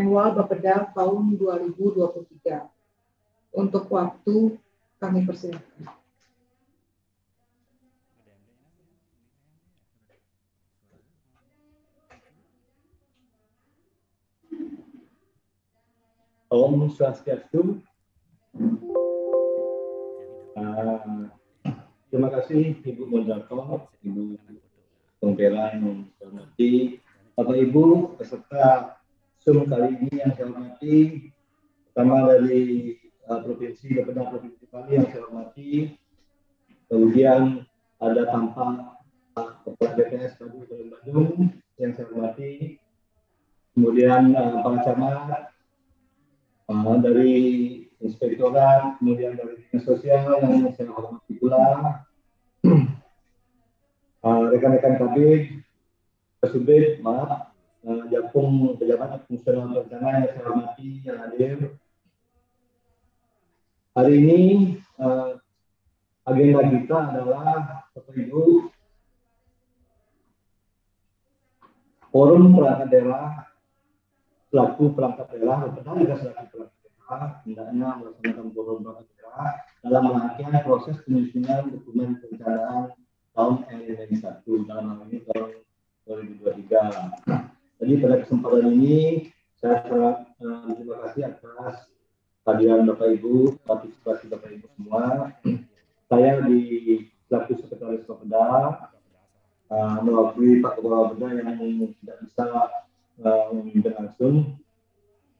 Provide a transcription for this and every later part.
Menwal Bapeda tahun 2023. Untuk waktu kami persilakan. Om Swastiastu. Terima kasih Ibu Moderator, Ibu Pengperan yang saya hormati, Bapak Ibu peserta Zoom kali ini yang saya hormati, pertama dari Provinsi Bapeda Provinsi Bali yang saya hormati, kemudian ada tampak Kepala BPS Kabupaten Bandung yang saya hormati, kemudian para camat dari inspektorat, kemudian dari dinas sosial yang saya hormati pula, rekan-rekan kabin, Kasubit, Japung, pejabat fungsional berencana yang saya hormati yang hadir. Hari ini agenda kita adalah Bapak Ibu Forum Perangkat Daerah selaku perangkat daerah dan juga selaku perangkat daerah hendaknya melaksanakan forum perangkat daerah dalam rangkaian proses penyusunan dokumen perencanaan tahun NDN 1 dalam hal ini tahun 2023. Jadi pada kesempatan ini saya sangat terima kasih atas kehadiran Bapak Ibu, partisipasi Bapak Ibu semua. Saya di selaku Sekretaris Bapeda mewakili Pak Kepala Bapeda yang tidak bisa memimpin langsung.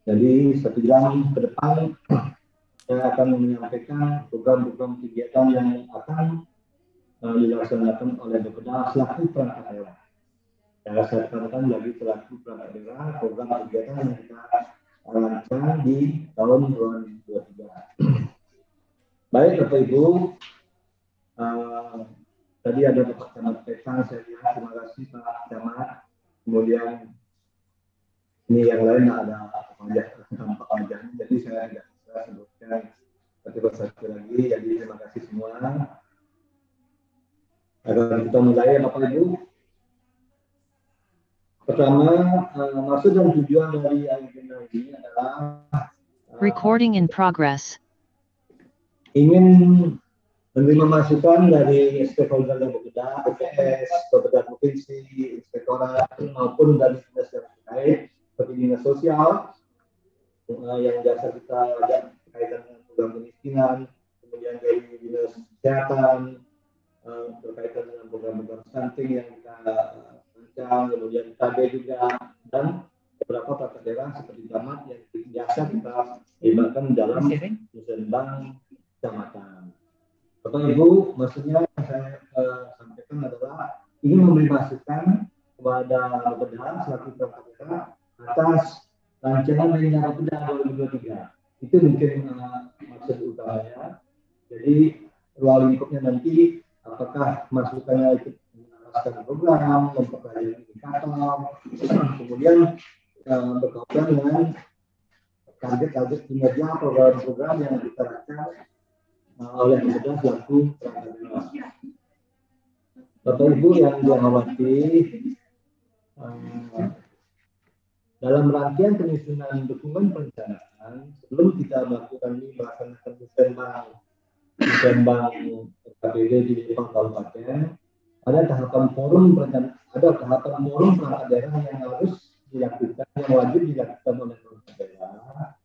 Jadi 1 jam ke depan saya akan menyampaikan program-program kegiatan yang akan dilaksanakan oleh Bapeda selaku perangkat daerah. Saya katakan lagi selaku perangkat daerah program kegiatan yang kita rancang di tahun 2023. Baik Bapak Ibu, tadi ada Bapak Camat Petang, saya lihat, terima kasih Pak Camat. Kemudian ini yang lain ada tampak wajahnya, jadi saya tidak bisa sebutkan satu lagi. Jadi terima kasih semua. Agar kita mulai Bapak Ibu. Pertama, maksud dan tujuan dari agenda ini adalah recording in progress. Ingin menerima masukan dari stakeholder yang Bapeda, BPS, Bapeda Provinsi, Inspektorat maupun dari dinas yang terkait seperti dinas sosial yang biasa kita ada berkaitan dengan program kemiskinan, kemudian dari dinas kesehatan berkaitan dengan program-program stunting yang kita rancang, kemudian KB juga, dan beberapa perangkat daerah seperti camat yang biasa kita libatkan dalam musrenbang kecamatan. Bapak Ibu, maksudnya yang saya sampaikan adalah ingin memberi masukan kepada Bapeda selaku perangkat daerah atas rancangan Menja Bapeda 2023. Itu mungkin maksud utamanya. Jadi ruang lingkupnya nanti apakah masukannya ikut menjelaskan program, memperkaya indikator, kemudian berkaitan dengan target-target kinerja program-program yang kita rancang oleh Bapeda selaku perangkat daerah. Bapak Ibu yang dihormati, dalam rangkaian penyusunan dokumen perencanaan, sebelum kita melaksanakan musrenbang KPD di Jepang Kabupaten, ada tahapan forum perencanaan, ada tahapan forum perangkat daerah yang harus dilakukan, yang wajib dilakukan oleh perangkat daerah,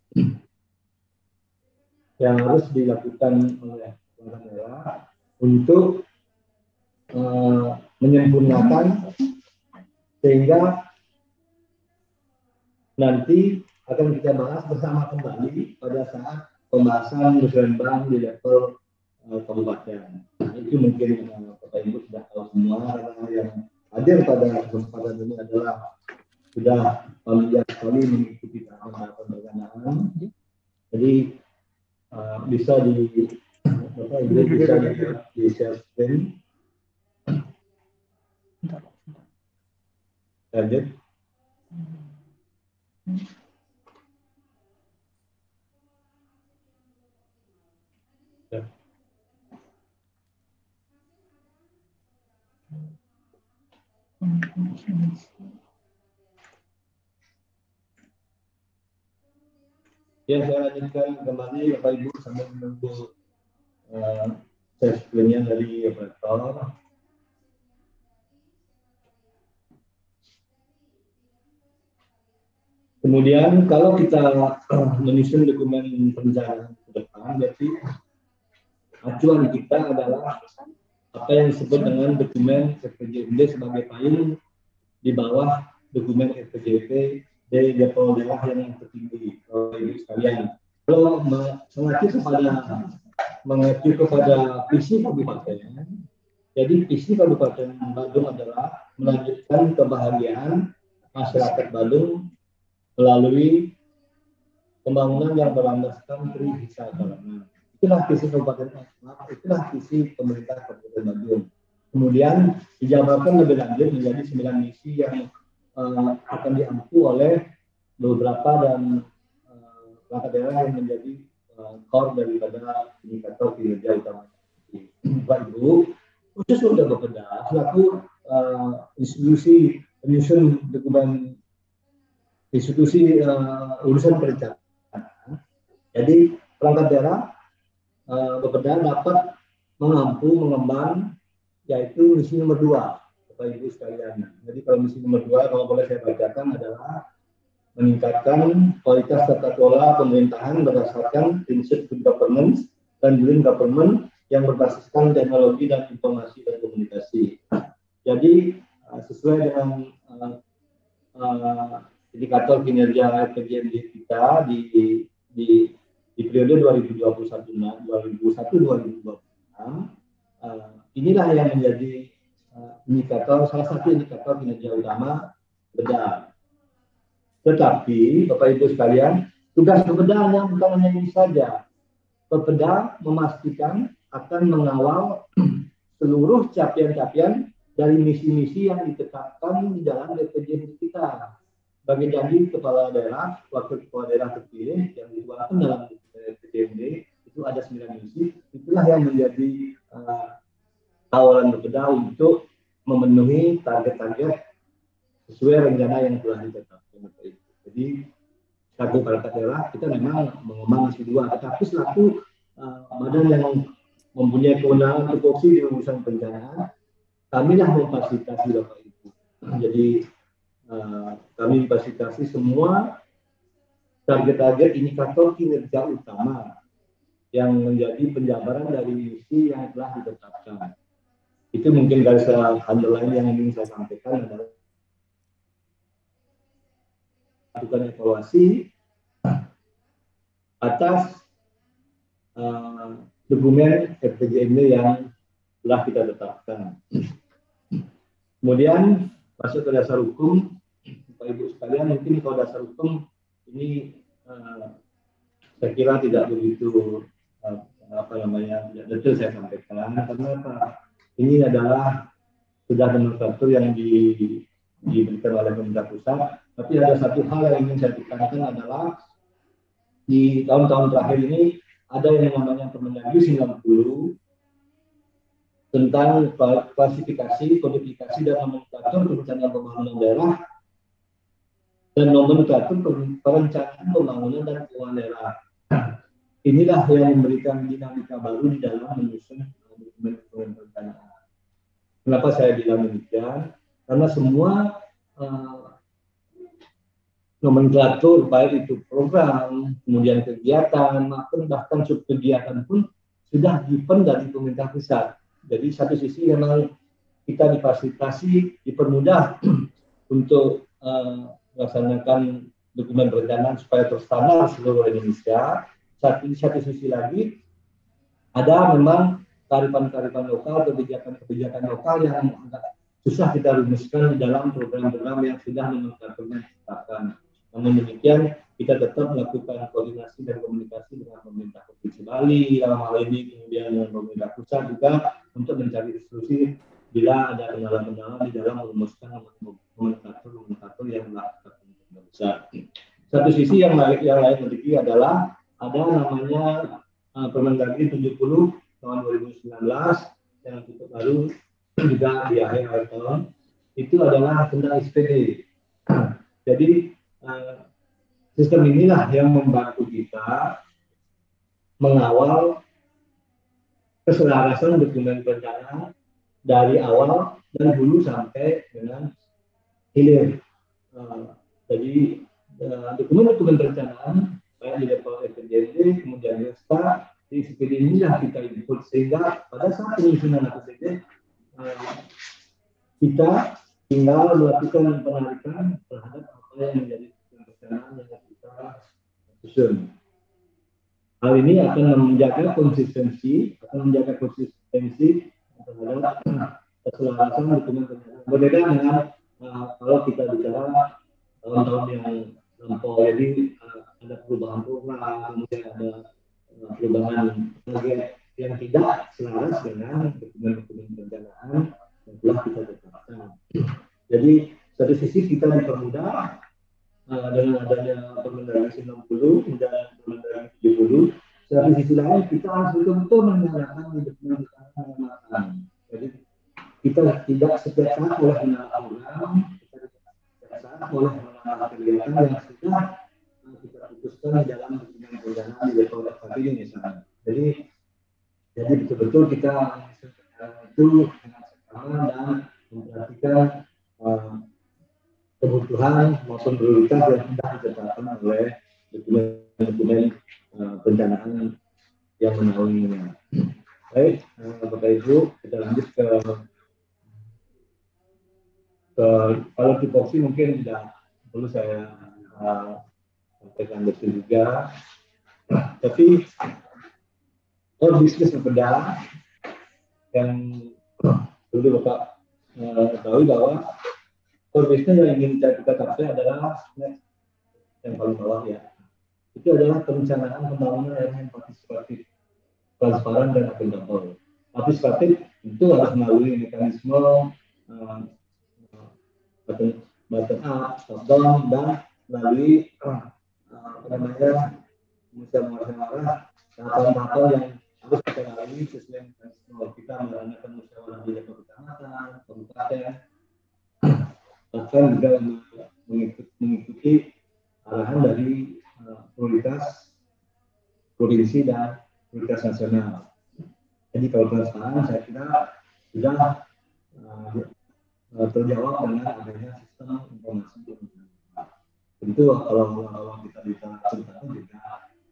yang harus dilakukan oleh perangkat daerah untuk menyempurnakan sehingga nanti akan kita bahas bersama kembali pada saat pembahasan musrenbang di level kabupaten. Nah, itu mungkin Bapak Ibu sudah tahu semua, karena yang hadir pada kesempatan ini adalah sudah familiar sekali mengikuti tahapan perencanaan. Jadi bisa Bapak Ibu bisa di share screen. Lanjut. Ya. Ya, saya lanjutkan kembali Bapak Ibu sambil menunggu share screen-nya dari operator. Kemudian kalau kita menyusun dokumen perencanaan ke depan, berarti acuan kita adalah apa yang disebut dengan dokumen RPJMD sebagai payung di bawah dokumen RPJMD dari level daerah yang tertinggi. Ibu sekalian, kalau mengacu kepada visi kabupaten, jadi visi Kabupaten Badung adalah melanjutkan kebahagiaan masyarakat Badung melalui pembangunan yang berlandaskan triwisata. Itulah visi Kabupaten Badung, itulah visi pemerintah Kabupaten Badung. Kemudian dijabarkan lebih lanjut menjadi 9 misi yang akan diampu oleh beberapa dan perangkat daerah yang menjadi core daripada indikator kinerja utama. Bapak Ibu, khusus untuk Bapeda selaku institusi penyusun dokumen institusi urusan perencanaan. Jadi perangkat daerah Bapeda dapat mengemban yaitu misi nomor 2, Bapak Ibu sekalian. Jadi kalau misi nomor 2 kalau boleh saya bacakan adalah meningkatkan kualitas tata kelola pemerintahan berdasarkan prinsip good governance dan green government yang berbasiskan teknologi dan informasi dan komunikasi. Jadi sesuai dengan indikator kinerja RPJMD kita di periode 2021-2026, inilah yang menjadi salah satu indikator kinerja utama Bapeda. Tetapi Bapak Ibu sekalian, tugas Bapeda bukan hanya ini saja. Bapeda memastikan akan mengawal seluruh capaian-capaian dari misi-misi yang ditetapkan di dalam RPJMD kita. Bagi janji kepala daerah, wakil kepala daerah terpilih yang dituangkan dalam RPJMD itu ada 9 misi. Itulah yang menjadi tawaran Bapeda untuk memenuhi target-target sesuai rencana yang telah ditetapkan. Jadi selaku perangkat daerah kita memang mengemban misi 2, tetapi selaku badan yang mempunyai kewenangan tupoksi di urusan perencanaan, kamilah memfasilitasi Bapak Ibu. Jadi kami memfasilitasi semua target-target indikator kinerja utama yang menjadi penjabaran dari misi yang telah ditetapkan. Itu mungkin garis underline yang ingin saya sampaikan adalah lakukan evaluasi atas dokumen RPJMD yang telah kita tetapkan. Kemudian masuk ke dasar hukum, Bapak Ibu sekalian, mungkin kalau dasar hukum ini saya kira tidak begitu tidak detail saya sampaikan, karena ini adalah sudah nomenklatur yang diberikan oleh pemerintah pusat. Tapi ada satu hal yang ingin saya tekankan adalah di tahun-tahun terakhir ini ada yang namanya Permendagri 90 tentang klasifikasi, kodifikasi dan nomenklatur perencanaan pembangunan daerah dan nomenklatur perencanaan pembangunan dan keuangan daerah. Inilah yang memberikan dinamika baru di dalam menyusun dokumen perencanaan. Kenapa saya bilang demikian? Karena semua nomenklatur baik itu program, kemudian kegiatan, maupun bahkan subkegiatan pun sudah given dari pemerintah pusat. Jadi satu sisi memang kita difasilitasi, dipermudah untuk melaksanakan dokumen perencanaan supaya terstandar seluruh Indonesia. Satu sisi lagi ada memang kearifan-kearifan lokal, kebijakan lokal yang agak susah kita rumuskan di dalam program-program yang sudah nomenklaturnya ditetapkan. Namun demikian, kita tetap melakukan koordinasi dan komunikasi dengan pemerintah Provinsi Bali dalam hal ini, kemudian dengan pemerintah pusat juga untuk mencari solusi bila ada kendala-kendala di dalam merumuskan nomenklatur yang melakukan pemerintah pusat. Satu sisi yang lain lagi adalah ada namanya Permendagri 70 tahun 2019 yang cukup baru juga di akhir tahun, itu adalah tentang SPD. Jadi sistem inilah yang membantu kita mengawal keselarasan dokumen rencana dari awal dan hulu sampai dengan hilir. Jadi dokumen-dokumen perencanaan baik di level FPJD kemudian STA di SPD inilah kita input sehingga pada saat penyusunan APBD kita tinggal melakukan penarikan terhadap apa yang menjadi perencanaan yang kita susun. Hal ini akan menjaga konsistensi terhadap keselarasan dokumen perencanaan. Berbeda dengan kalau kita bicara tahun-tahun yang lampau, jadi ada perubahan program, kemudian ada perubahan target yang tidak selaras dengan dokumen-dokumen perencanaan yang telah kita tetapkan. Jadi satu sisi kita dipermudah dengan adanya Permendagri 90 dan Permendagri 70. Satu sisi lain kita harus betul-betul menjalankan dokumen perencanaan yang matang. Jadi kita tidak setiap saat oleh menambah program, kita tidak setiap saat oleh menambah kegiatan yang sudah kita putuskan di dalam dokumen perencanaan di level FKP misalnya. Jadi betul-betul kita itu dengan seksama dan memperhatikan kebutuhan maupun prioritas yang sudah ditetapkan oleh dokumen perencanaan yang menaunginya. Baik, Bapak Ibu, kita lanjut ke kalau tupoksi mungkin tidak perlu saya sampaikan betul juga. Tapi kalau bisnis berbeda yang perlu Bapak tahu bahwa bisnis yang ingin kita capai adalah yang paling bawah ya. Itu adalah perencanaan pembangunan yang partisipatif, transparan dan akuntabel. Partisipatif itu harus melalui mekanisme bottom up, top down dan melalui musyawarah tahapan-tahapan yang harus kita lalui sesuai mekanisme. Kita melakukan musyawarah di level kecamatan, kabupaten, bahkan juga mengikuti arahan dari prioritas provinsi dan prioritas nasional. Jadi kalau transparan saya kira sudah terjawab dengan adanya sistem informasi. Tentu kalau kita ceritakan juga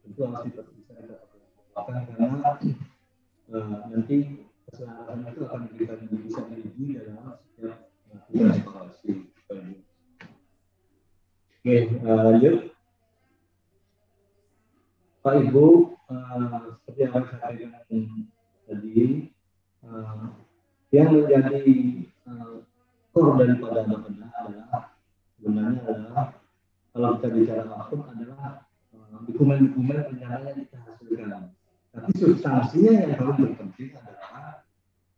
tentu harus bisa kita lakukan karena nanti keselarasan itu akan kita bisa diuji dalam setiap evaluasi. Oke, lanjut. Pak Ibu, seperti yang saya sampaikan tadi, yang menjadi core daripada Bapeda adalah sebenarnya kalau kita bicara output adalah dokumen-dokumen perencanaan yang kita hasilkan. Tapi substansinya yang paling terpenting adalah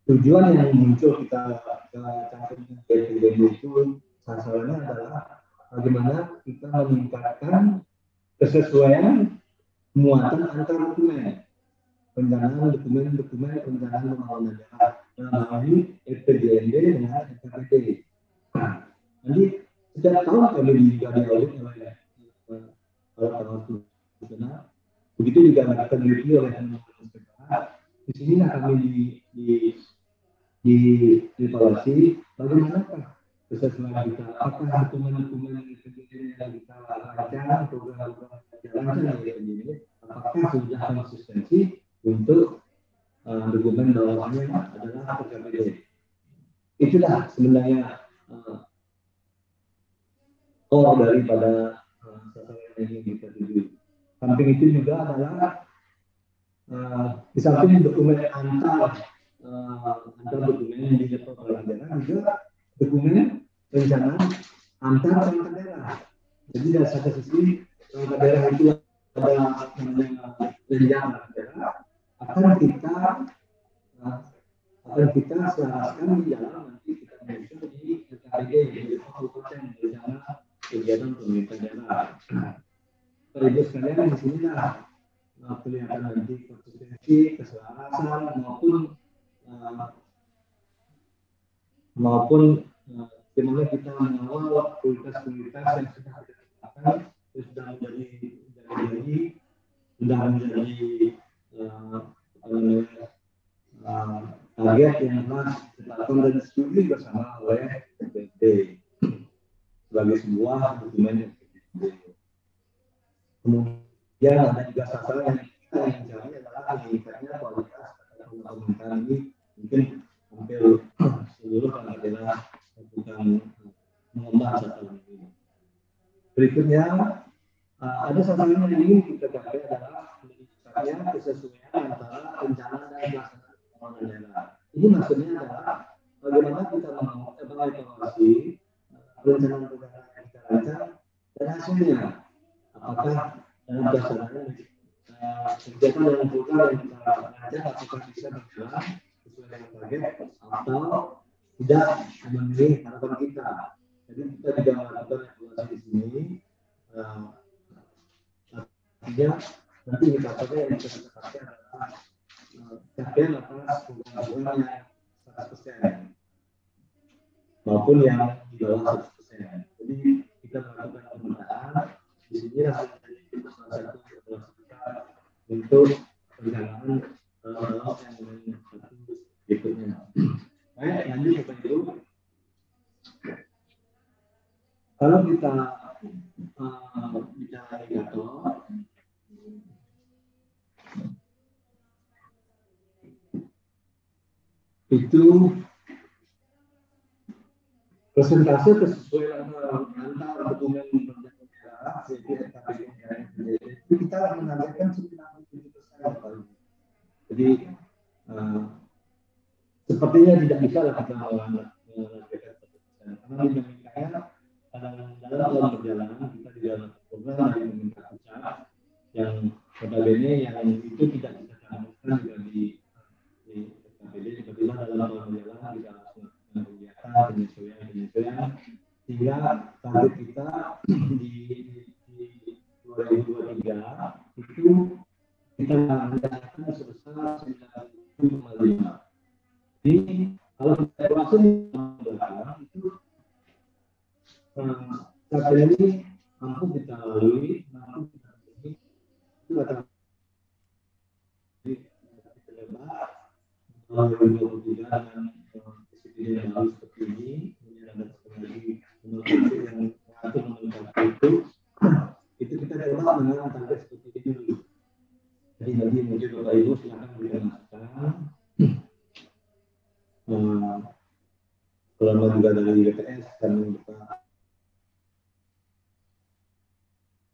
tujuan yang muncul kita cantumkan di PPJD itu sasarannya adalah bagaimana kita meningkatkan kesesuaian muatan antar dokumen perencanaan dokumen perencanaan pembangunan daerah dalam hal ini FPJD dengan FKPD. Nanti setiap tahun kami juga diaudit oleh pengawas nasional. Begitu juga akan diuji oleh teman-teman. Di sini kami dievaluasi bagaimanakah kesesuaian kita, apakah dokumen-dokumen yang kita rancang, program-program yang rancang ini, apakah sudah konsistensi untuk dokumen bawahnya adalah PKPD. Itulah sebenarnya core daripada sasaran yang ingin kita tuju. Samping itu juga adalah di samping dokumen antar dokumen di level kepala daerah juga dokumen rencana antar perangkat daerah. Jadi dari satu sisi perangkat daerah itu ada namanya rencana daerah akan kita selaraskan di dalam nanti kita menyusun di LKPD di level kabupaten rencana kegiatan pemerintah daerah. Ibu sekalian di sini lah kelihatan nanti konsistensi, keselarasan maupun bagaimana kita mengawal prioritas yang sudah kita tetapkan sudah menjadi target yang telah ditetapkan dan disetujui bersama oleh PPT sebagai sebuah dokumen PPT. Kemudian ada juga sasaran yang kita yang cari adalah meningkatnya kualitas pemerintahan ini. Mungkin hampir seluruh adalah bukan mengembang sasaran ini. Berikutnya ada sasaran yang ingin kita capai adalah meningkatnya kesesuaian antara rencana dan pelaksanaan pembangunan daerah. Ini maksudnya adalah bagaimana kita mengevaluasi rencana negara yang kita rancang dan hasilnya. Apakah dalam pelaksanaan kegiatan dan program yang kita rancang apakah bisa berjalan sesuai dengan target atau tidak memenuhi harapan kita. Jadi kita juga melakukan evaluasi di sini. Artinya nanti indikatornya yang bisa kita pakai adalah capaian atas program yang 100% maupun yang di bawah 100%. Jadi kita melakukan pemetaan di sini hasil dari salah satu evaluasi kita untuk perjalanan dalam yang satu berikutnya. Baik, lanjut Bapak Ibu. Kalau kita bicara indikator, itu persentase kesesuaian antara dokumen perencanaan daerah, yaitu SKPD dan PJD, itu kita menargetkan 97%. Jadi sepertinya tidak bisa lah kita menargetkan 100%. Karena dinamikanya dalam berjalan kita di dalam program dari pemerintah pusat yang notabene yang itu tidak bisa dilakukan juga di SKPD apabila dalam berjalan kita melakukan kegiatan penyesuaian sehingga target kita di 2023 itu kita menganggarkan sebesar 9,5. Jadi kalau kita evaluasi itu capaian ini mampu kita lalui, mampu kita lalui, itu akan terlebar 2023 dengan disiplin yang baru seperti ini, kemudian ada sekali lagi yang mengatur mencapai itu kita coba dengan target seperti ini dulu. Jadi nanti mungkin Bapak Ibu silakan berikan masukan. Kalau juga dari BPS kami buka.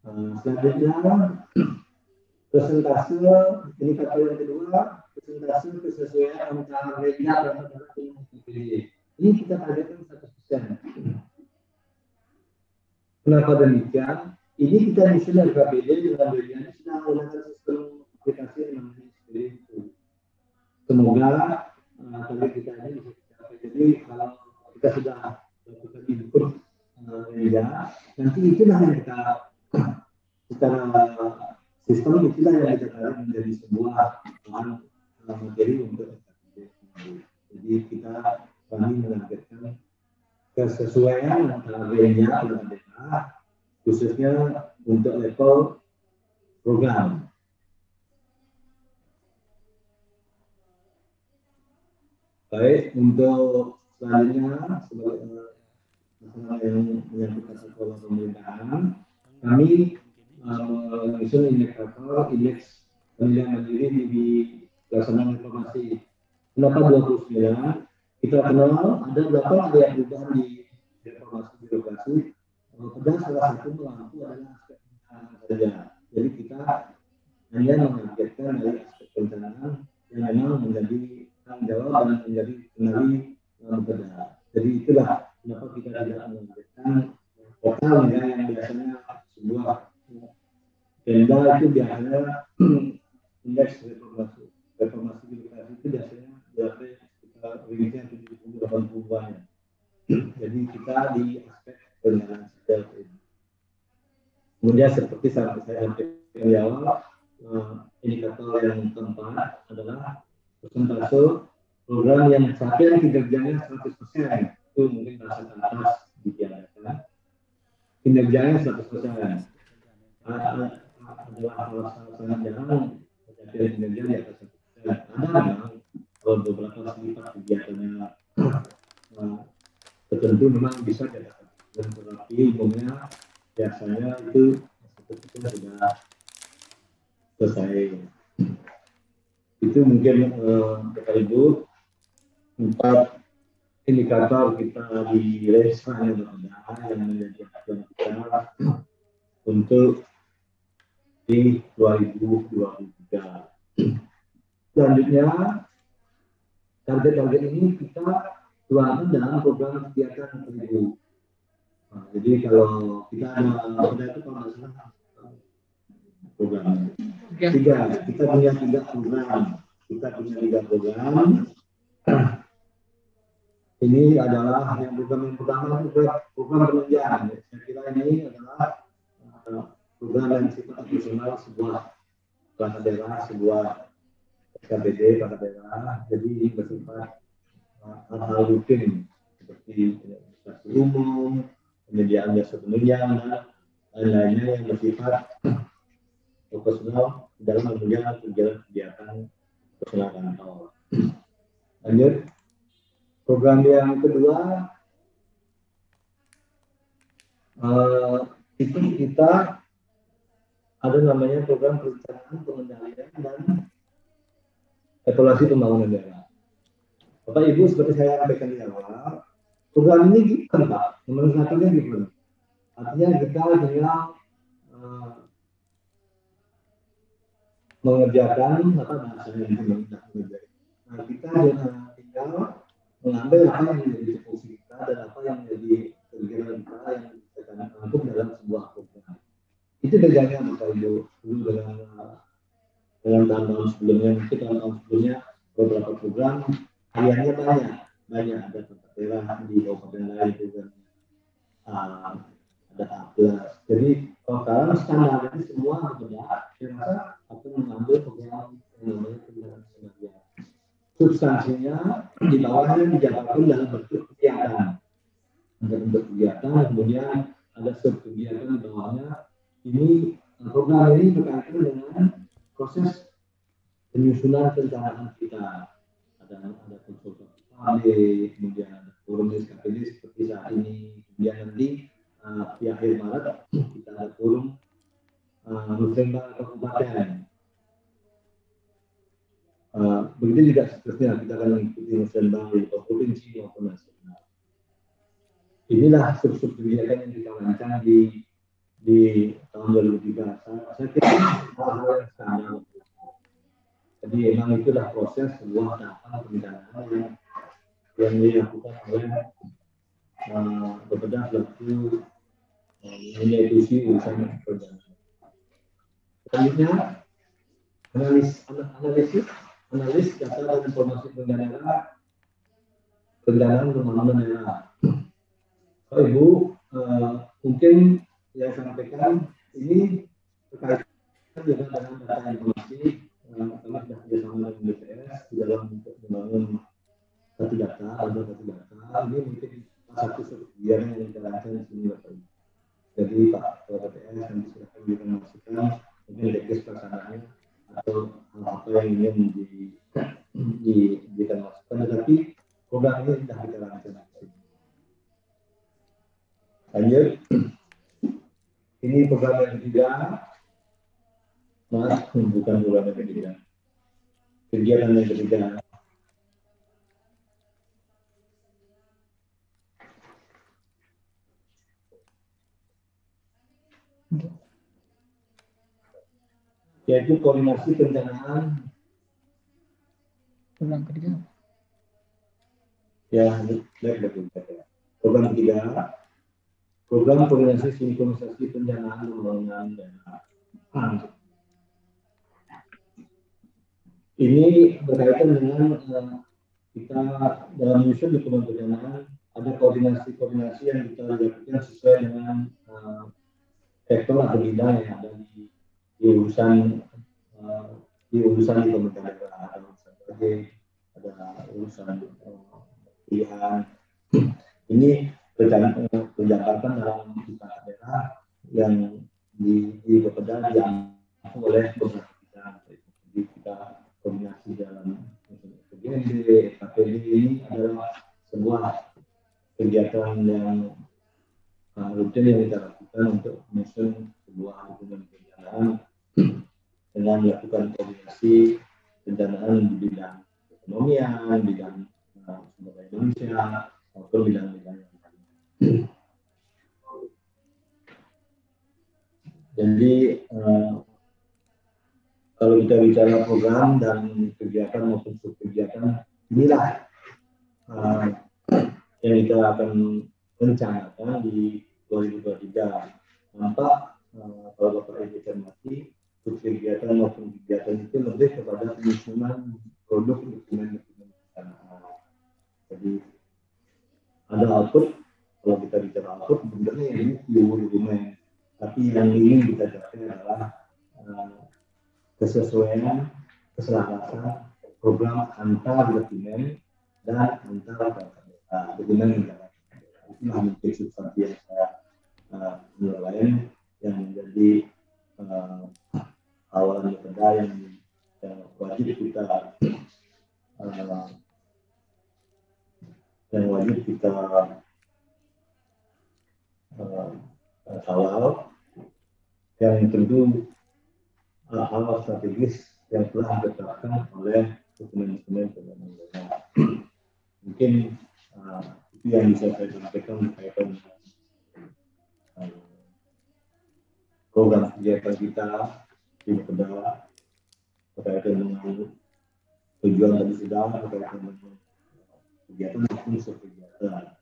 Selanjutnya persentase indikator yang kedua, persentase kesesuaian antara media dan PPD. Ini kita targetkan 100%. Kenapa demikian? Ini kita di sini PPD dengan media ini sudah menggunakan sistem aplikasi yang namanya itu. Semoga target kita ini bisa dicapai. Jadi kalau kita sudah lakukan input media, nanti itulah yang kita secara sistem itulah yang kita tarik menjadi sebuah bahan materi untuk SKPD. Jadi kami menargetkan kesesuaian antara media dan daerah, khususnya untuk level program. Baik, untuk selanjutnya sebagai masalah yang menyangkut sekolah pemerintahan, kami menyusun indikator indeks penilaian mandiri di pelaksanaan informasi. Kenapa 29? Kita kenal ada berapa area perubahan di reformasi birokrasi. Padahal salah satu melampu adalah aspek perencanaan saja. Jadi kita hanya menargetkan dari aspek perencanaan yang memang menjadi tanggung jawab dan menjadi kendali berbeda. Jadi itulah kenapa kita tidak menargetkan total nilai yang biasanya sebuah Pemda itu biasanya indeks reformasi birokrasi itu biasanya berarti kita rilisnya 70-80-an. Jadi kita di aspek perencanaan saja. Kemudian seperti saya sampaikan di awal, indikator yang keempat adalah persentase program yang capaian kinerjanya 100%. Itu mungkin bahasa atas dijalankan. Kinerjanya 100%. adalah sangat jarang mencapai kinerja di atas 1%. Ada memang kalau beberapa sifat kegiatannya tertentu memang bisa di atas 1%, tetapi umumnya biasanya itu kita sudah selesai. Itu mungkin Bapak Ibu 4 indikator kita di Resma yang menjadi acuan kita untuk di 2023. Selanjutnya, target-target ini kita tuangkan dalam program kegiatan Ibu. Nah, jadi kalau kita ada itu kalau nggak salah program kita punya 3 program. Ini adalah yang program pertama itu program penunjang. Saya kira ini adalah program yang sifat operasional sebuah perangkat daerah, sebuah SKPD perangkat daerah. Jadi bersifat hal-hal rutin seperti administrasi umum, penyediaan jasa penunjang dan lain-lainnya yang bersifat operasional dalam menunjang kegiatan operasional kantor. Lanjut, program yang kedua itu kita ada namanya program perencanaan, pengendalian dan evaluasi pembangunan daerah. Bapak Ibu seperti saya sampaikan di awal, program ini gitu Pak, nomor satunya gitu. Artinya kita tinggal mengerjakan apa bahasanya mengerjakan. Nah kita tinggal mengambil apa yang menjadi fungsi kita dan apa yang menjadi kegiatan kita yang kita mampu dalam sebuah program. Itu bedanya Bapak Ibu dulu dengan tahun-tahun sebelumnya. Mungkin tahun-tahun sebelumnya beberapa program hariannya banyak ada tempat daerah di kabupaten lain juga ada 14. Jadi kalau sekarang standar jadi semua berbeda. Saya rasa aku mengambil program yang namanya pendidikan sengaja. Substansinya di bawahnya dijabarkan dalam bentuk kegiatan. Ada bentuk kegiatan, kemudian ada subkegiatan di bawahnya. Ini program ini berkaitan dengan proses penyusunan perencanaan kita. Ada konsultasi kemudian ada forum SKPD seperti saat ini, kemudian nanti di akhir Maret kita ada forum musrenbang kabupaten. Begitu juga seterusnya kita akan mengikuti musrenbang di provinsi maupun nasional. Inilah struktur kegiatan yang kita rancang di tahun 2003. Saya kira hal-hal yang standar. Jadi memang itulah proses sebuah tahapan perencanaan yang dilakukan oleh beberapa selaku institusi urusan perencanaan. Selanjutnya analis data dan informasi perencanaan pembangunan daerah. Bapak Ibu mungkin yang saya sampaikan ini terkait juga dengan data informasi. Kami sudah bekerjasama dengan BPS di dalam membangun satu data. Ini mungkin satu kegiatan yang kita rancang di sini Bapak Ibu. Jadi Pak BPS nanti silakan berikan masukan mungkin teknis pelaksanaannya atau apa yang ingin diberikan masukan. Tetapi program ini sudah kita rancang di sini. Lanjut, ini program yang ketiga. Mas, bukan program yang ketiga. Kegiatan yang ketiga. Yaitu koordinasi perencanaan. Program ketiga. Ya, program ketiga. Program koordinasi sinkronisasi perencanaan pembangunan daerah. Ini berkaitan dengan kita dalam menyusun dokumen perencanaan ada koordinasi yang kita lakukan sesuai dengan sektor atau bidang yang ada di urusan di kementerian daerah, ada urusan proyek, ada urusan pilihan. Ini penjabarkan dalam perangkat daerah yang di Bapeda diampu oleh beberapa bidang. Jadi kita kombinasi dalam PGD, KPD ini adalah sebuah kegiatan yang rutin yang kita lakukan untuk menyusun sebuah dokumen perencanaan dengan melakukan koordinasi pendanaan di bidang ekonomian, bidang sumber daya Indonesia, maupun bidang-bidang yang lain. Jadi kalau kita bicara program dan kegiatan maupun subkegiatan, inilah yang kita akan rencanakan di 2023. Nampak kalau Bapak Ibu cermati, kegiatan maupun kegiatan itu lebih kepada penyusunan produk dokumen-dokumen perencanaan. Jadi ada output, kalau kita bicara output, sebenarnya ini dokumen. Tapi yang ingin kita capai adalah kesesuaian, keselarasan program antar dokumen dan antar dokumen negara. Itulah mungkin substansi yang saya menilai yang menjadi awalan Bapeda yang wajib kita kawal, yang tentu hal strategis yang telah ditetapkan oleh dokumen-dokumen pemerintah. Mungkin itu yang bisa saya sampaikan berkaitan dengan program kegiatan kita di Bapeda berkaitan dengan tujuan tadi sudah berkaitan dengan kegiatan maupun subkegiatan.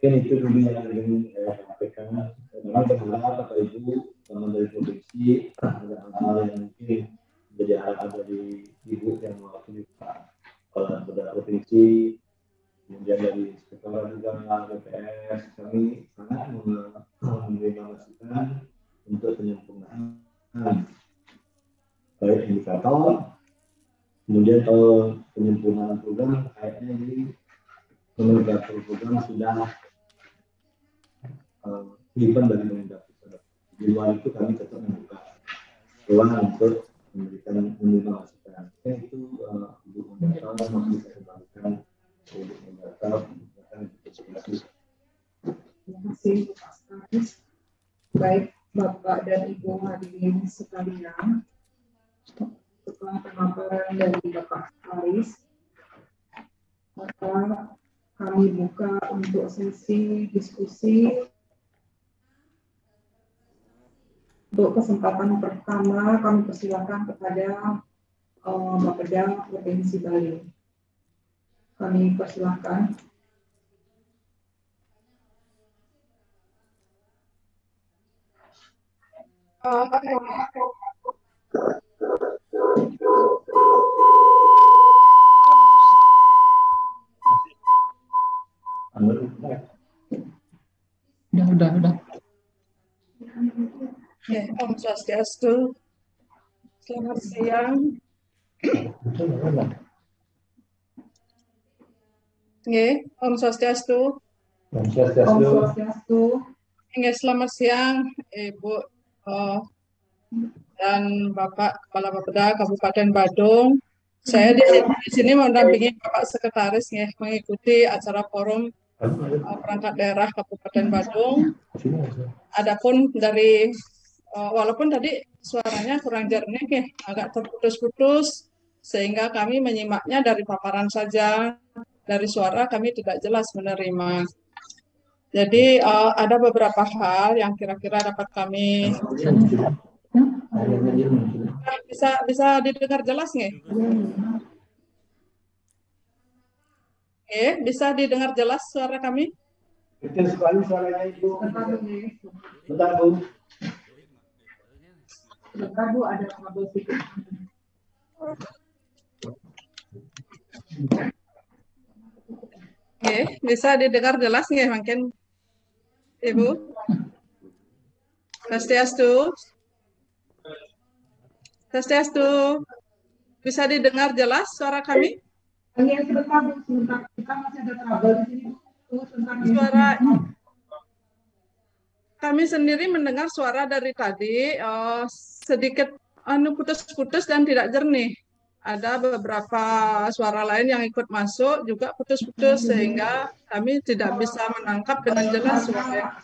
Mungkin itu dulu yang ingin saya sampaikan. Memang berharap Bapak Ibu teman dari provinsi ada hal yang mungkin menjadi arahan dari Ibu yang mewakili Pak Kepala Daerah Provinsi, kemudian dari Inspektorat juga BPS, kami sangat menerima masukan untuk penyempurnaan baik indikator, kemudian kalau penyempurnaan program kayaknya ini menurut program sudah event dari pemerintah pusat. Di luar itu kami tetap membuka ruang untuk memberikan masukan. Itu Ibu Mendata masih saya kembalikan ke Ibu Mendata. Terima kasih Pak Stanis. Baik Bapak dan Ibu hadirin sekalian, setelah pemaparan dari Bapak Aris, maka kami buka untuk sesi diskusi. Untuk kesempatan pertama, kami persilakan kepada Bapeda Provinsi Bali. Kami persilakan. Udah. Om Swastiastu. Selamat siang. Om Swastiastu. Om Swastiastu. Selamat siang Ibu dan Bapak Kepala Bapeda Kabupaten Badung. Saya di sini mendampingi Bapak Sekretaris mengikuti acara forum perangkat daerah Kabupaten Badung. Adapun dari walaupun tadi suaranya kurang jernih, agak terputus-putus, sehingga kami menyimaknya dari paparan saja, dari suara kami tidak jelas menerima. Jadi ada beberapa hal yang kira-kira dapat kami bisa didengar jelas nggih? Bisa didengar jelas suara kami? Kecil sekali suaranya Ibu. Bentar Bu. Bentar Bu, ada kabel sedikit. Bisa didengar jelas nggih mungkin Ibu? Swastiastu. Bisa didengar jelas suara kami? Iya, sebentar Bu, sebentar. Kita masih ada kabel di sini Bu. Sebentar. Suara kami sendiri mendengar suara dari tadi sedikit putus-putus dan tidak jernih. Ada beberapa suara lain yang ikut masuk juga putus-putus sehingga kami tidak bisa menangkap dengan jelas suara.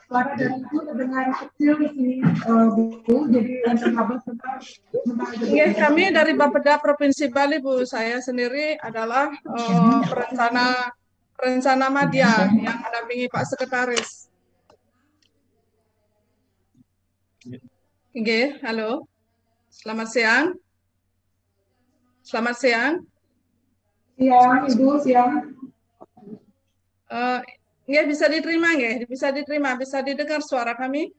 Suara dari itu terdengar kecil di sini, Bu. Jadi ya, kami dari Bapeda Provinsi Bali, Bu. Saya sendiri adalah perencana Madya yang mendampingi Pak Sekretaris. Oke, halo. Selamat siang. Selamat siang. Siang, Ibu, siang. Ya, bisa diterima, nggih? Bisa diterima, bisa didengar suara kami?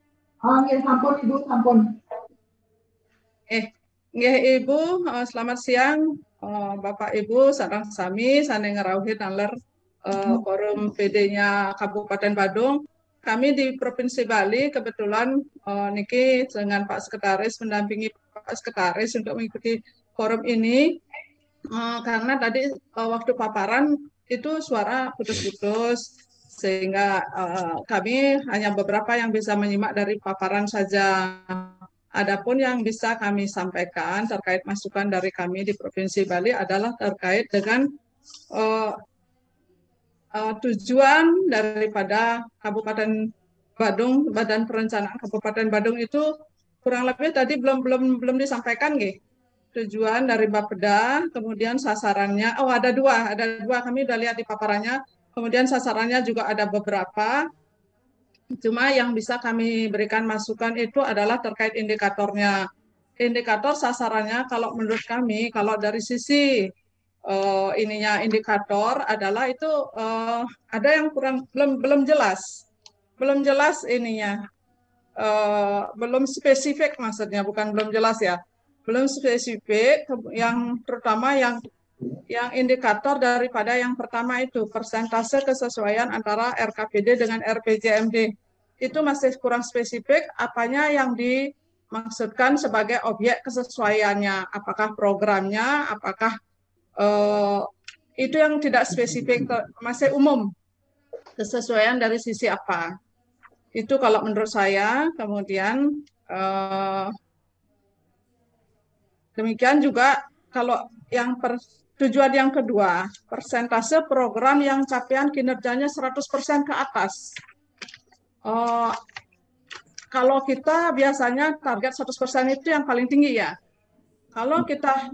Ya, sampun, Ibu, sampun. Nggih, Ibu, selamat siang. Bapak Ibu, sareng sami sane ngerawuhi naler forum PD-nya Kabupaten Badung. Kami di Provinsi Bali kebetulan niki dengan Pak Sekretaris mendampingi Pak Sekretaris untuk mengikuti forum ini karena tadi waktu paparan itu suara putus-putus sehingga kami hanya beberapa yang bisa menyimak dari paparan saja. Adapun yang bisa kami sampaikan terkait masukan dari kami di Provinsi Bali adalah terkait dengan tujuan daripada Kabupaten Badung, Badan Perencanaan Kabupaten Badung itu kurang lebih tadi belum disampaikan, nggih. Tujuan dari Bapeda, kemudian sasarannya, ada dua kami udah lihat di paparannya, kemudian sasarannya juga ada beberapa. Cuma yang bisa kami berikan masukan itu adalah terkait indikatornya. Indikator sasarannya kalau menurut kami, kalau dari sisi indikator adalah itu ada yang belum jelas ininya, belum spesifik maksudnya, bukan belum jelas ya, belum spesifik yang terutama yang indikator daripada yang pertama itu persentase kesesuaian antara RKPD dengan RPJMD itu masih kurang spesifik apanya yang dimaksudkan sebagai objek kesesuaiannya, apakah programnya, apakah itu yang tidak spesifik, masih umum kesesuaian dari sisi apa. Itu kalau menurut saya. Kemudian demikian juga kalau yang tujuan yang kedua, persentase program yang capaian kinerjanya 100% ke atas. Kalau kita biasanya target 100% itu yang paling tinggi ya. Kalau kita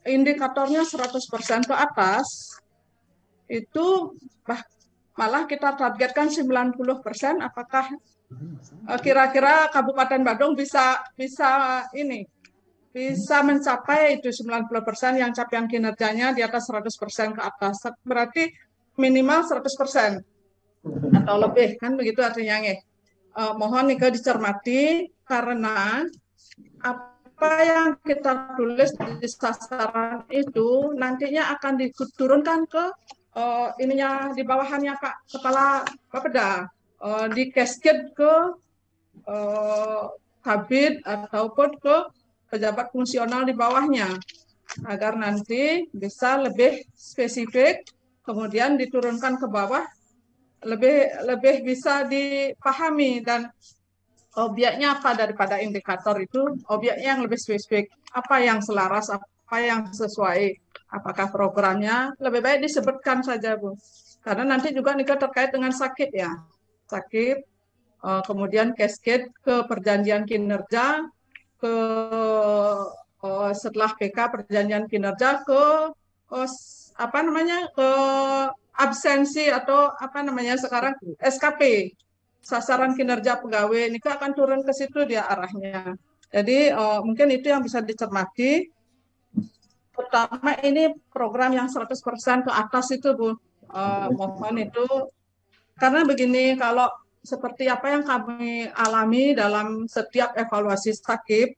indikatornya 100% ke atas, itu malah kita targetkan 90%, apakah kira-kira Kabupaten Badung bisa mencapai itu 90% yang capaian kinerjanya di atas 100% ke atas. Berarti minimal 100% atau lebih, kan begitu artinya nggih. Mohon nih dicermati karena apa yang kita tulis di sasaran itu nantinya akan diturunkan ke ininya di bawahannya Pak Kepala Bapeda, di cascade ke kabid ataupun ke pejabat fungsional di bawahnya agar nanti bisa lebih spesifik, kemudian diturunkan ke bawah lebih bisa dipahami dan objeknya apa daripada indikator itu, objeknya yang lebih spesifik, apa yang selaras, apa yang sesuai, apakah programnya, lebih baik disebutkan saja, Bu. Karena nanti juga nikah terkait dengan sakit ya, sakit, kemudian cascade ke perjanjian kinerja, ke setelah PK perjanjian kinerja ke ke absensi atau sekarang SKP. Sasaran kinerja pegawai ini akan turun ke situ dia arahnya. Jadi mungkin itu yang bisa dicermati. Pertama ini program yang 100% ke atas itu, Bu. Mohon itu karena begini, kalau seperti apa yang kami alami dalam setiap evaluasi sakit,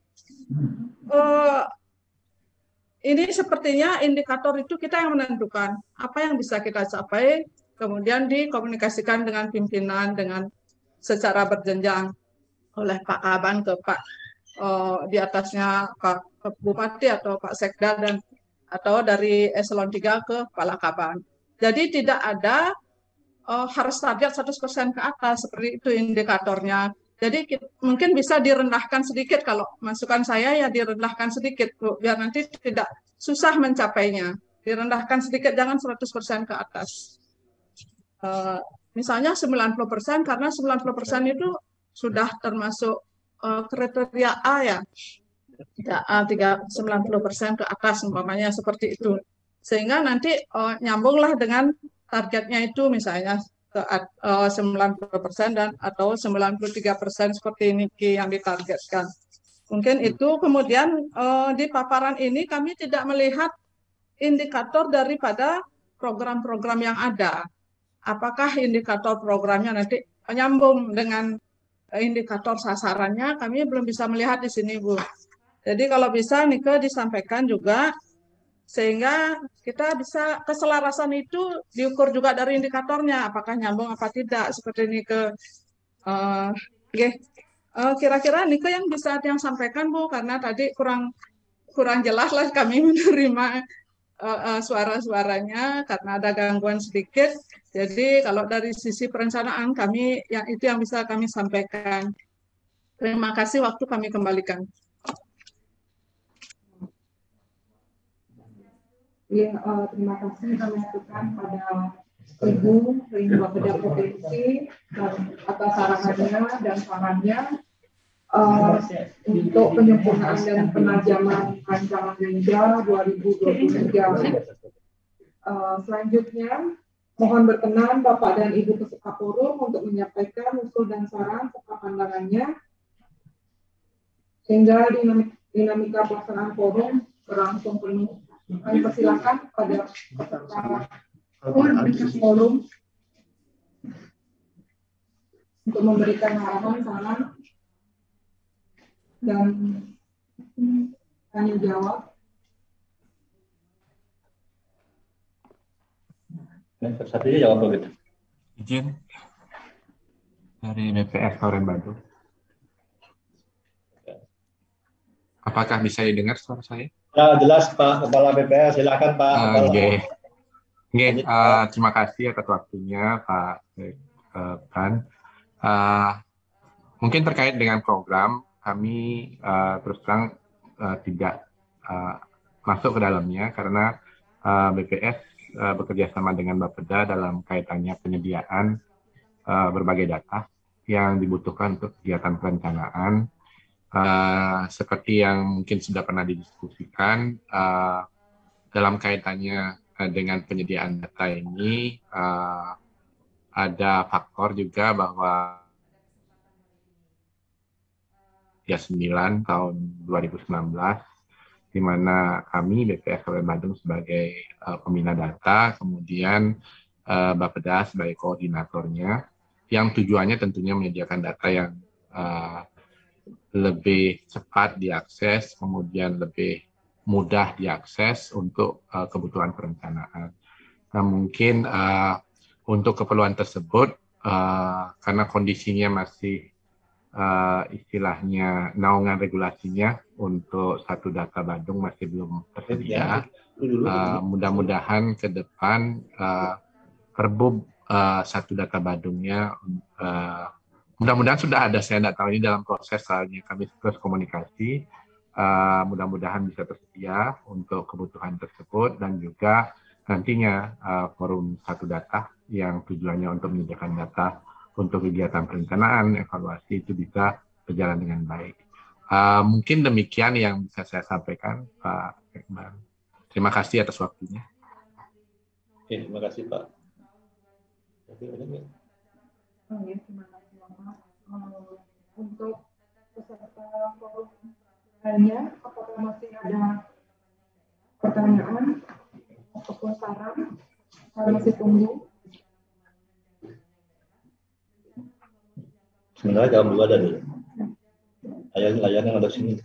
ini sepertinya indikator itu kita yang menentukan apa yang bisa kita capai, kemudian dikomunikasikan dengan pimpinan dengan secara berjenjang oleh Pak Kaban ke Pak di atasnya Pak Bupati atau Pak Sekda atau dari eselon 3 ke Kepala Kaban. Jadi tidak ada harus target 100% ke atas, seperti itu indikatornya. Jadi mungkin bisa direndahkan sedikit, kalau masukan saya ya direndahkan sedikit, Bu, biar nanti tidak susah mencapainya. Direndahkan sedikit, jangan 100% ke atas. Misalnya 90%, karena 90% itu sudah termasuk kriteria A ya. 90% ke atas umpamanya seperti itu. Sehingga nanti nyambunglah dengan targetnya itu misalnya ke 90% dan atau 93% seperti Niki yang ditargetkan. Mungkin itu. Kemudian di paparan ini kami tidak melihat indikator daripada program-program yang ada. Apakah indikator programnya nanti menyambung dengan indikator sasarannya, kami belum bisa melihat di sini, Bu. Jadi kalau bisa Nike disampaikan juga, sehingga kita bisa keselarasan itu diukur juga dari indikatornya, apakah nyambung apa tidak, seperti Nike. Kira-kira Nike yang bisa yang sampaikan, Bu, karena tadi kurang jelas lah kami menerima suara-suaranya karena ada gangguan sedikit. Jadi kalau dari sisi perencanaan kami itu yang bisa kami sampaikan. Terima kasih, waktu kami kembalikan. Ya, terima kasih kami aturkan pada Ibu Bapeda Provinsi atas arahannya dan sarannya untuk penyempurnaan dan penajaman rancangan Linda 2023. Selanjutnya, mohon berkenan Bapak dan Ibu peserta forum untuk menyampaikan usul dan saran serta pandangannya sehingga dinamika pelaksanaan forum berlangsung penuh. Kami persilakan pada peserta forum untuk memberikan arahan, saran, dan tanya jawab. Satu-satunya jawab begitu. Izin dari BPS Kabupaten Bandung. Apakah bisa didengar suara saya? Ya, jelas Pak Kepala BPS, silakan Pak. Terima kasih atas waktunya Pak Pan. Mungkin terkait dengan program, kami terus terang tidak masuk ke dalamnya karena BPS bekerja sama dengan Bapeda dalam kaitannya penyediaan berbagai data yang dibutuhkan untuk kegiatan perencanaan. Seperti yang mungkin sudah pernah didiskusikan dalam kaitannya dengan penyediaan data ini, ada faktor juga bahwa 9 tahun 2019, di mana kami BPS Kabupaten Bandung sebagai pembina data, kemudian Bapeda sebagai koordinatornya, yang tujuannya tentunya menyediakan data yang lebih cepat diakses, kemudian lebih mudah diakses untuk kebutuhan perencanaan. Nah, mungkin untuk keperluan tersebut, karena kondisinya masih istilahnya naungan regulasinya untuk satu data Bandung masih belum tersedia. Mudah-mudahan ke depan Perbub satu data Bandungnya mudah-mudahan sudah ada, saya tidak tahu ini dalam proses, soalnya kami terus komunikasi. Mudah-mudahan bisa tersedia untuk kebutuhan tersebut, dan juga nantinya forum satu data yang tujuannya untuk menyediakan data untuk kegiatan perencanaan, evaluasi itu bisa berjalan dengan baik. Mungkin demikian yang bisa saya sampaikan, Pak Ekman. Terima kasih atas waktunya. Oke, terima kasih Pak. Terima kasih Bapak. Untuk peserta forum lainnya, apakah masih ada pertanyaan ataupun saran? Saya masih tunggu. Sebenarnya jawab dulu ada dulu. Layar yang ada sini.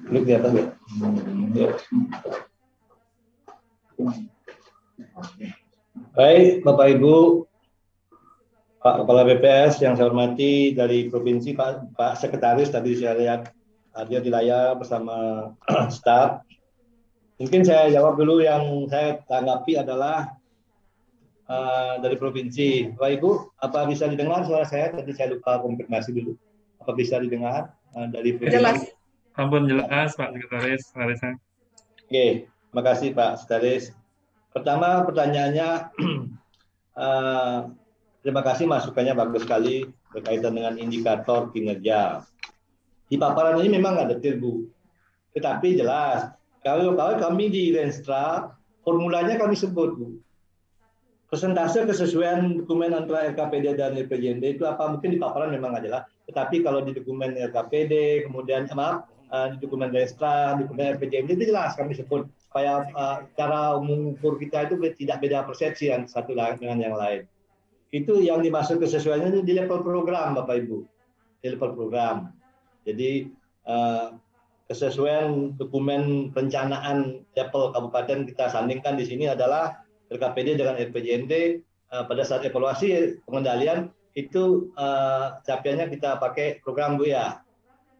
Klik di atas ya. Baik, Bapak Ibu, Pak Kepala BPS yang saya hormati dari Provinsi, Pak Sekretaris tadi saya lihat hadir di layar bersama staf. Mungkin saya jawab dulu. Yang saya tanggapi adalah dari provinsi. Bapak Ibu, apa bisa didengar suara saya? Tadi saya lupa konfirmasi dulu. Apa bisa didengar dari provinsi? Jelas. Ampun, jelas Pak Sekretaris. Oke, terima kasih Pak Sekretaris. Pertama pertanyaannya, terima kasih masukannya bagus sekali berkaitan dengan indikator kinerja. Di paparan ini memang nggak detail Bu, tetapi jelas kalau kami di Renstra formulanya kami sebut Bu. Persentase kesesuaian dokumen antara RKPD dan RPJMD itu apa? Mungkin di paparan memang nggak jelas, tetapi kalau di dokumen RKPD, kemudian di dokumen Renstra, dokumen RPJMD itu jelas kami sebut supaya cara mengukur kita itu tidak beda persepsi yang satu dengan yang lain. Itu yang dimaksud kesesuaiannya di level program Bapak Ibu, di level program. Jadi kesesuaian dokumen perencanaan level kabupaten kita sandingkan di sini adalah RKPD dengan RPJMD. Pada saat evaluasi pengendalian itu capaiannya kita pakai program Bu ya.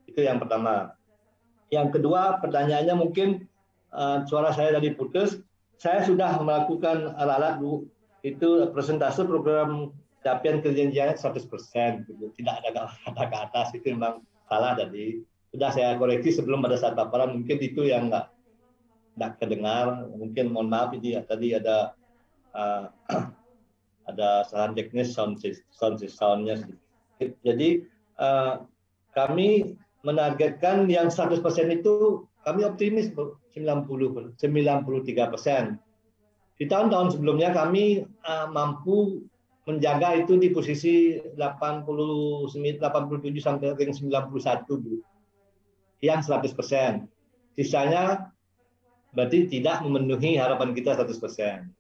Itu yang pertama. Yang kedua pertanyaannya mungkin suara saya tadi putus. Saya sudah melakukan alat-alat Bu, itu presentase program capaian kerjanya 100%. Tidak ada kata ke atas, itu memang salah tadi. Sudah saya koreksi sebelum pada saat paparan, mungkin itu yang nggak kedengar. Mungkin mohon maaf ini tadi ada kesalahan teknis soundnya sedikit. Jadi kami menargetkan yang 100% itu kami optimis 93%. Di tahun-tahun sebelumnya kami mampu menjaga itu di posisi 87 sampai 91 Bu. Yang 100%. Sisanya berarti tidak memenuhi harapan kita 100%.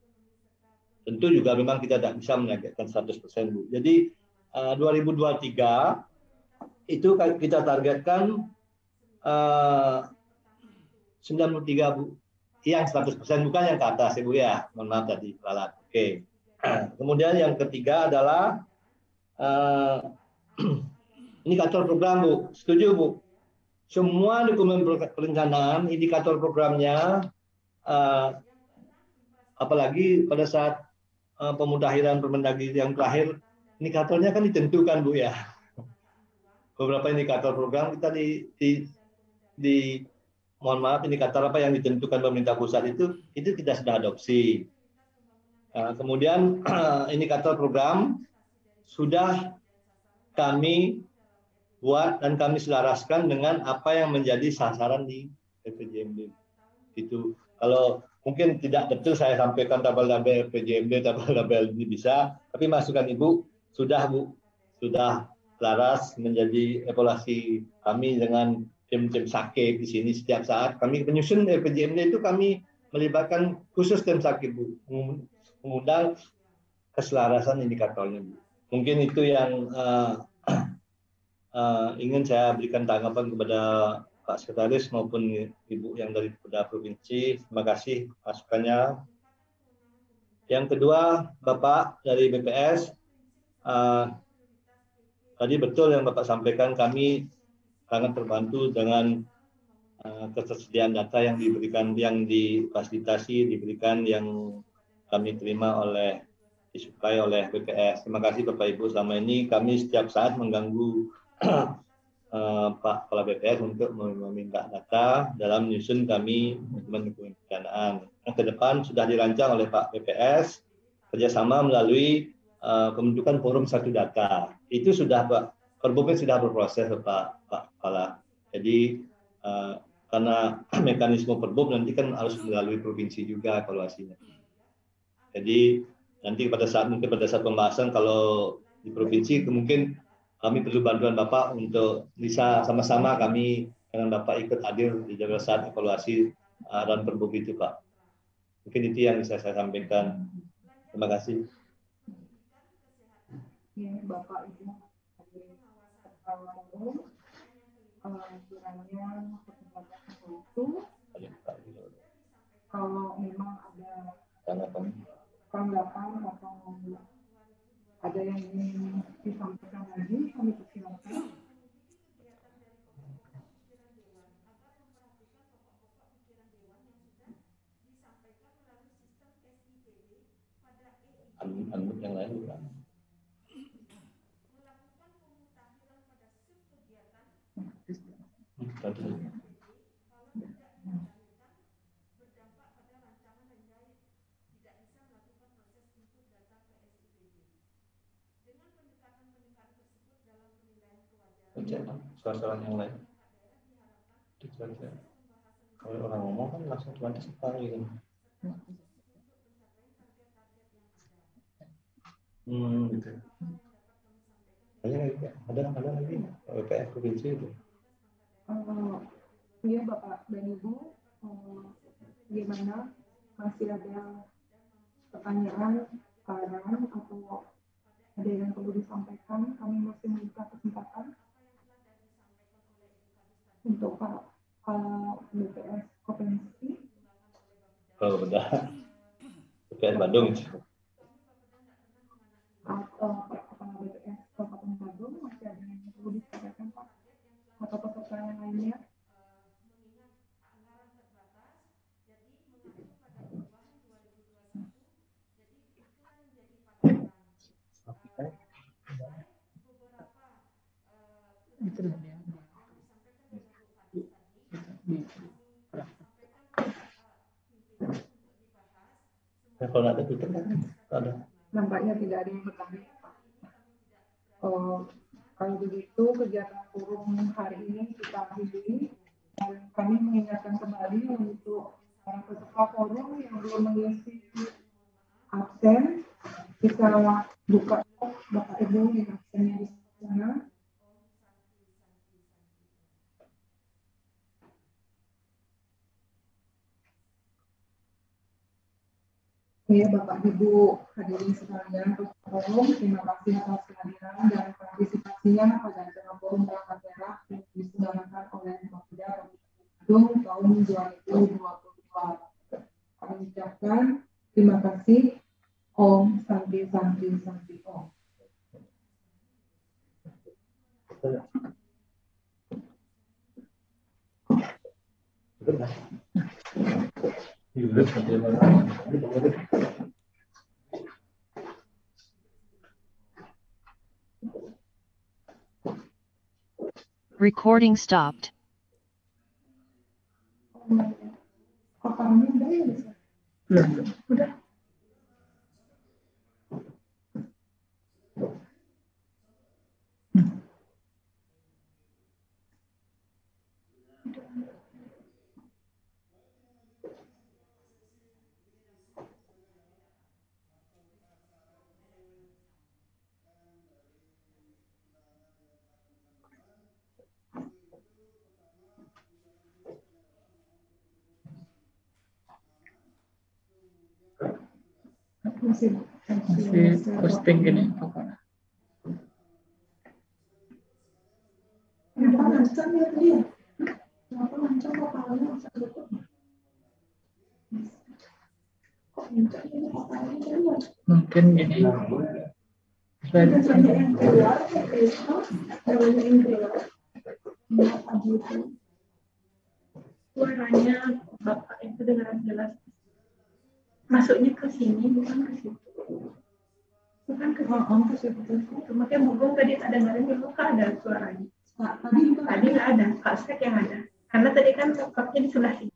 Tentu juga memang kita tidak bisa menargetkan 100% Bu. Jadi 2023 itu kita targetkan 93 Bu. Yang 100% bukan yang ke atas ya Bu ya. Mohon maaf tadi ralat. Oke. Kemudian yang ketiga adalah indikator program Bu. Setuju Bu. Semua dokumen perencanaan indikator programnya apalagi pada saat pemutahiran Permendagri yang terakhir indikatornya kan ditentukan Bu ya. Beberapa indikator program kita mohon maaf indikator apa yang ditentukan pemerintah pusat itu kita sudah adopsi. Kemudian indikator program sudah kami buat dan kami selaraskan dengan apa yang menjadi sasaran di RPJMD. Itu kalau mungkin tidak betul saya sampaikan tabel-tabel RPJMD, tabel-tabel ini bisa, tapi masukan Ibu sudah Bu, sudah laras menjadi evaluasi kami dengan tim-tim sakit di sini setiap saat. Kami menyusun RPJMD itu kami melibatkan khusus tim sakit Bu, mengundang keselarasan indikatornya Bu. Mungkin itu yang ingin saya berikan tanggapan kepada Pak Sekretaris maupun Ibu yang dari provinsi. Terima kasih masukannya. Yang kedua, Bapak dari BPS, tadi betul yang Bapak sampaikan, kami sangat terbantu dengan ketersediaan data yang diberikan, yang difasilitasi, diberikan, yang kami terima disuplai oleh BPS. Terima kasih Bapak Ibu. Selama ini kami setiap saat mengganggu Pak Kepala BPS untuk meminta data dalam menyusun kami dokumen perencanaan. Yang ke depan sudah dirancang oleh Pak BPS kerjasama melalui pembentukan forum satu data. Itu sudah Pak Perbupin sudah berproses Pak Kepala. Jadi karena mekanisme Perbub nanti kan harus melalui provinsi juga evaluasinya. Jadi nanti pada saat pembahasan kalau di provinsi mungkin kami perlu bantuan Bapak untuk bisa sama-sama kami dengan Bapak ikut hadir di saat evaluasi dan Perbub itu Pak. Mungkin itu yang bisa saya sampaikan. Terima kasih. Ini Bapak Ibu kiranya perkembangan itu kalau memang ada tanggapan atau ada yang ingin disampaikan lagi, kami persilakan. Soal-soal yang lain. Kalau orang ngomong kan langsung cuma disepar gitu. Gitu. Ada lagi WPF provinsi itu. Iya Bapak dan Ibu, gimana masih ada pertanyaan, saran atau ada yang perlu disampaikan? Kami masih membuka kesempatan untuk Pak BPS Provinsi. Kalau udah BPS Bandung itu. Pak Kepala BPS Kabupaten Bandung masih ada yang perlu disampaikan Pak atau peserta yang lainnya? Ya, kalau ada itu kan ada. Nampaknya tidak ada yang bertanya Pak. Kalau begitu kegiatan forum hari ini kita akhiri dan kami mengingatkan kembali untuk para peserta forum yang belum mengisi absen bisa buka Bapak Ibu yang absennya di sana. Ya Bapak Ibu hadirin sekalian forum, terima kasih atas kehadiran dan partisipasinya pada acara forum perangkat daerah yang diselenggarakan oleh Bapeda Bandung tahun 2022. Kami ucapkan terima kasih. Om Santi Santi Santi Om. Recording stopped. Paparannya udah ya bisa? Udah. Masih posting gini. Kenapa lancang ya tadi ya? Kenapa lancang kepalanya masa lutut? Kok lancang ini kepalanya keluar? Mungkin gini. Ada banyak yang keluar, namanya yang keluar. Kenapa gitu? Suaranya Bapak itu dengaran jelas. Masuknya ke sini, bukan ke situ. Bukan ke situ. Makanya Bugong tadi tak dengarin dulu kan ada suaranya. Tadi nggak ada, Kak Sek yang ada. Karena tadi kan laptopnya di sebelah sini.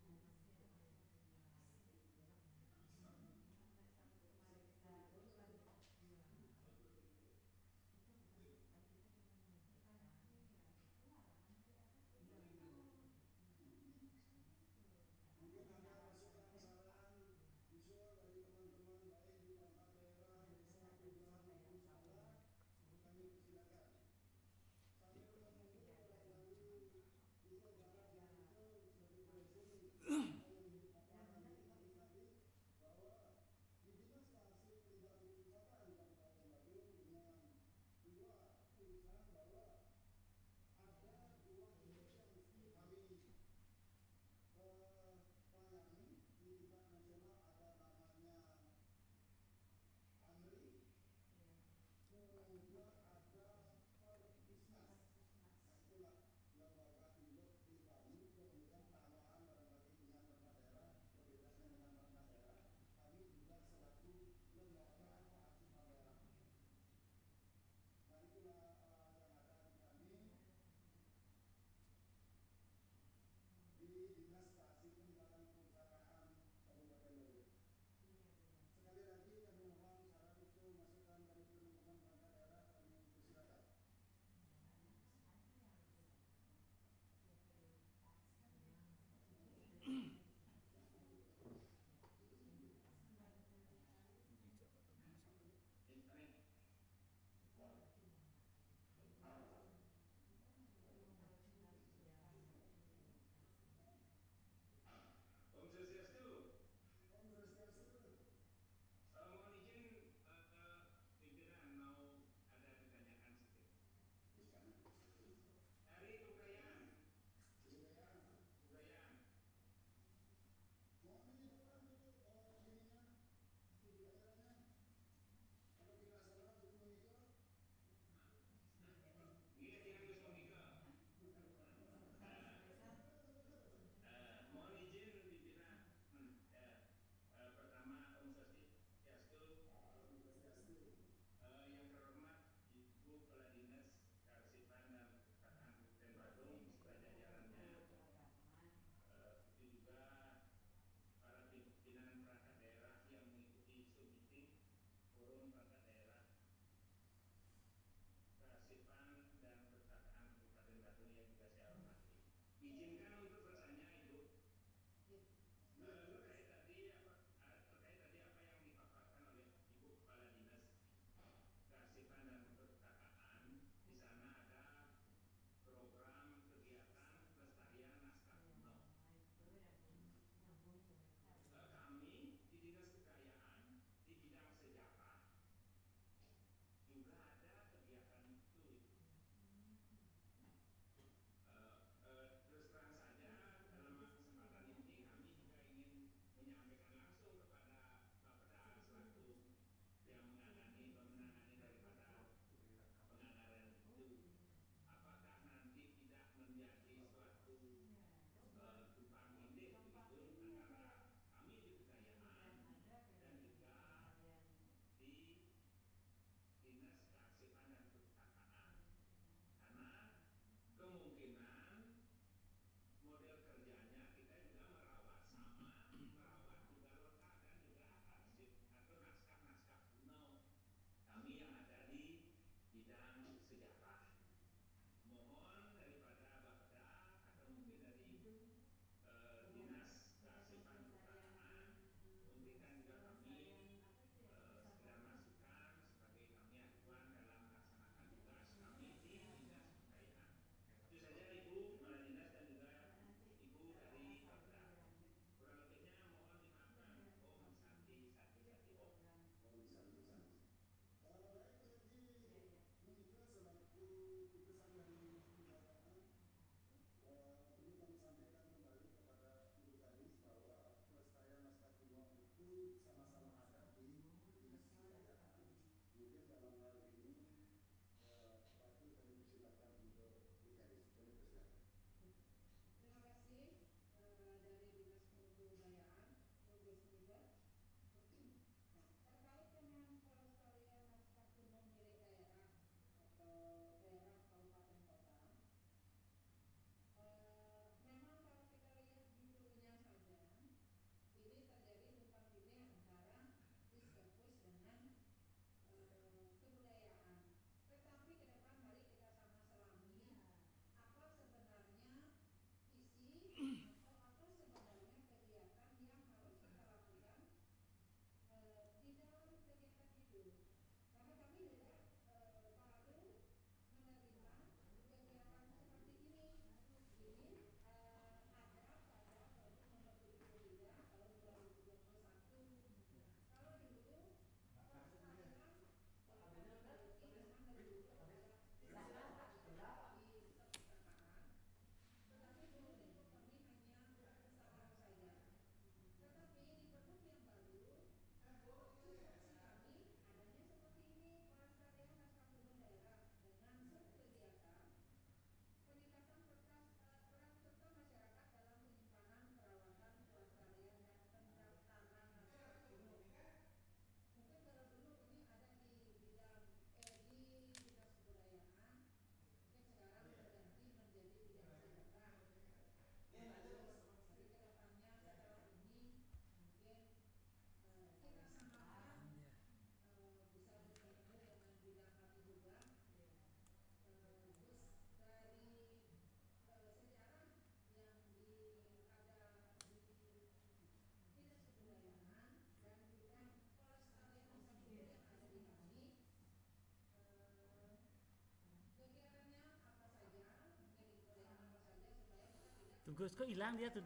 Tunggu, kok hilang dia tuh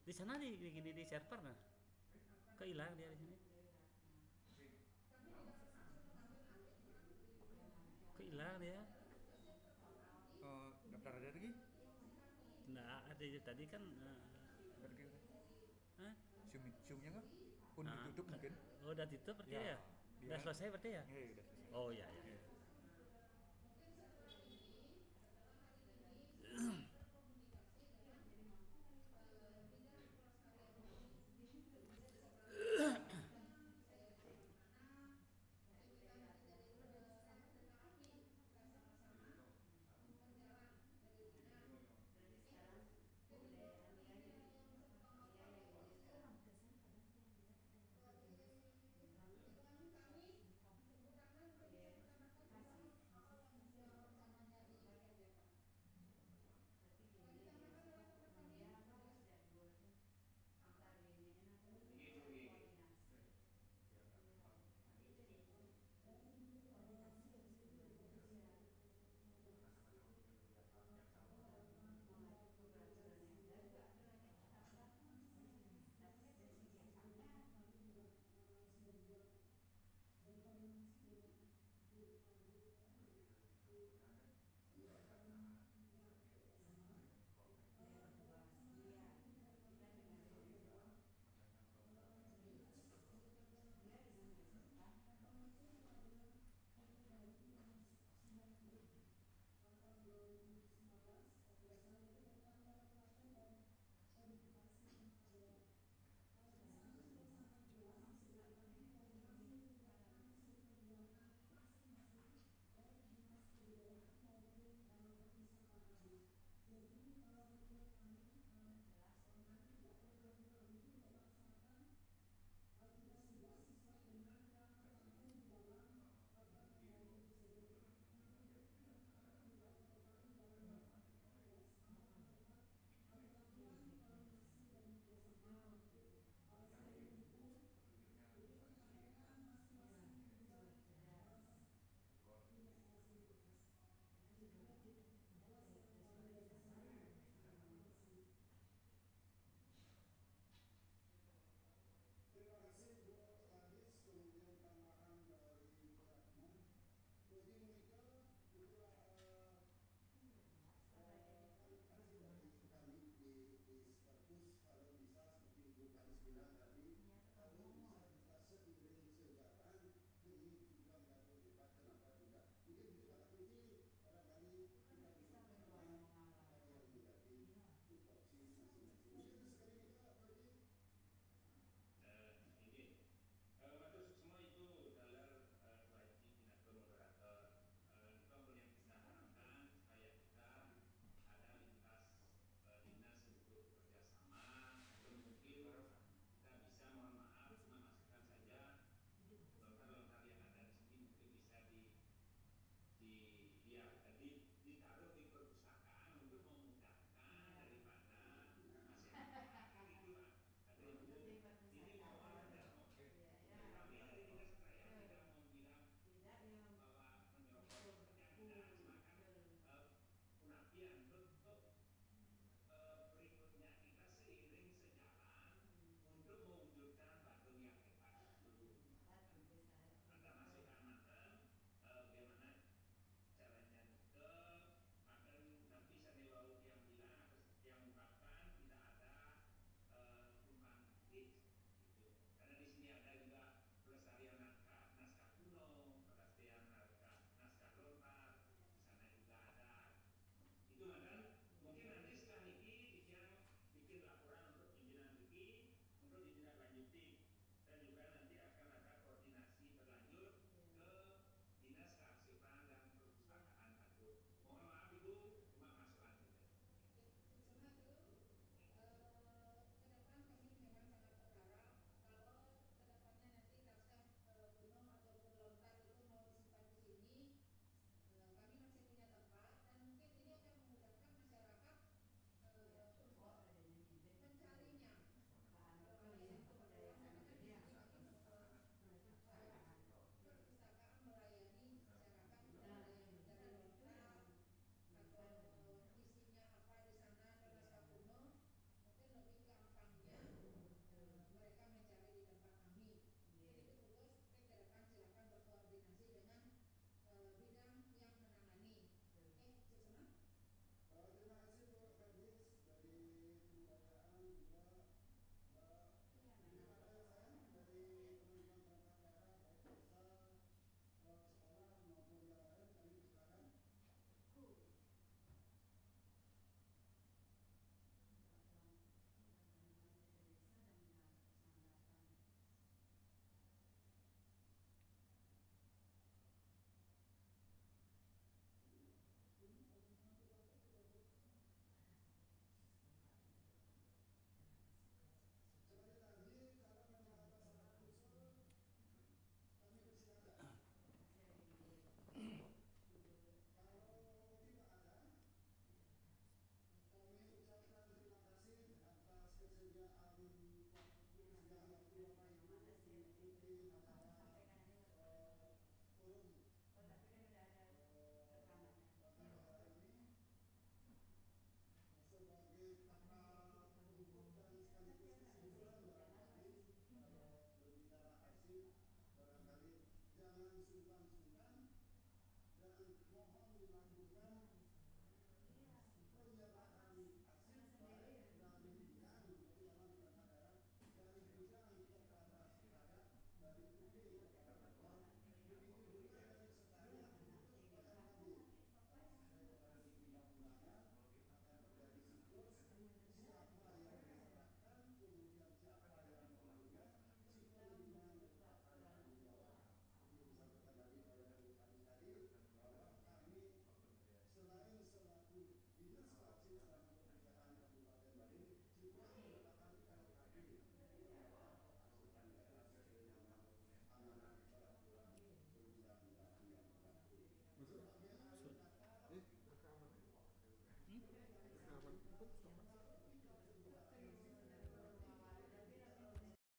di sana di server nah. Kok hilang dia di sini? Kok hilang dia? Daftar ada lagi? Nah, ada tadi kan. Hah? Zoom-nya nggak? Pun ditutup mungkin? Oh, udah tutup berarti ya? Udah selesai berarti ya? Iya, udah selesai. Oh iya.